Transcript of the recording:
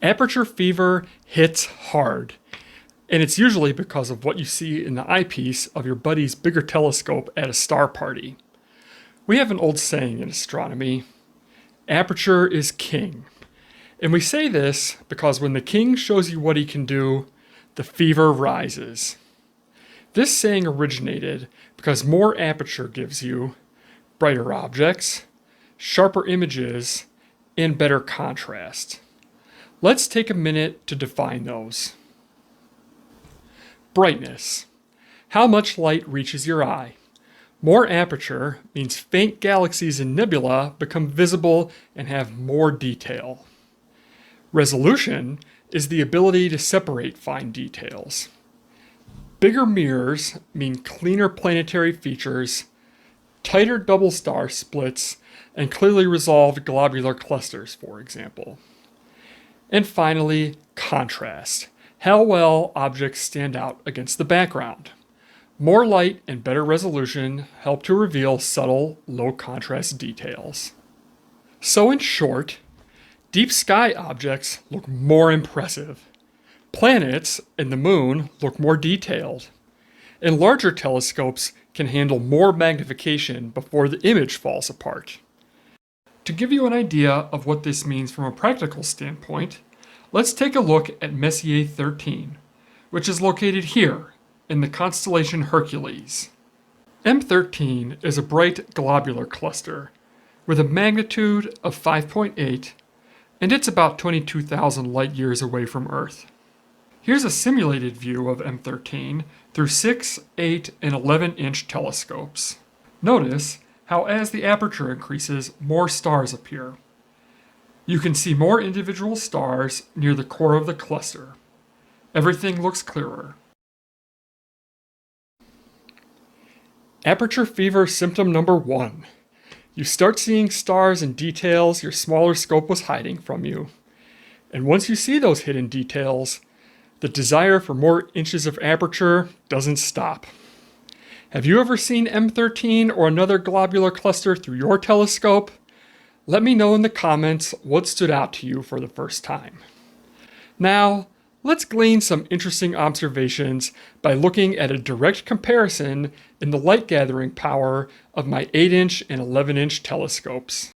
Aperture fever hits hard, and it's usually because of what you see in the eyepiece of your buddy's bigger telescope at a star party. We have an old saying in astronomy, aperture is king. And we say this because when the king shows you what he can do, the fever rises. This saying originated because more aperture gives you brighter objects, sharper images, and better contrast. Let's take a minute to define those. Brightness. How much light reaches your eye? More aperture means faint galaxies and nebula become visible and have more detail. Resolution is the ability to separate fine details. Bigger mirrors mean cleaner planetary features, tighter double star splits, and clearly resolved globular clusters, for example. And finally, contrast. How well objects stand out against the background. More light and better resolution help to reveal subtle, low-contrast details. So in short, deep sky objects look more impressive. Planets and the moon look more detailed. And larger telescopes can handle more magnification before the image falls apart. To give you an idea of what this means from a practical standpoint, let's take a look at Messier 13, which is located here in the constellation Hercules. M13 is a bright globular cluster with a magnitude of 5.8, and it's about 22,000 light years away from Earth. Here's a simulated view of M13 through 6, 8, and 11-inch telescopes. Notice how as the aperture increases, more stars appear. You can see more individual stars near the core of the cluster. Everything looks clearer. Aperture fever symptom number 1. You start seeing stars and details your smaller scope was hiding from you. And once you see those hidden details, the desire for more inches of aperture doesn't stop. Have you ever seen M13 or another globular cluster through your telescope? Let me know in the comments what stood out to you for the first time. Now, let's glean some interesting observations by looking at a direct comparison in the light gathering power of my 8-inch and 11-inch telescopes.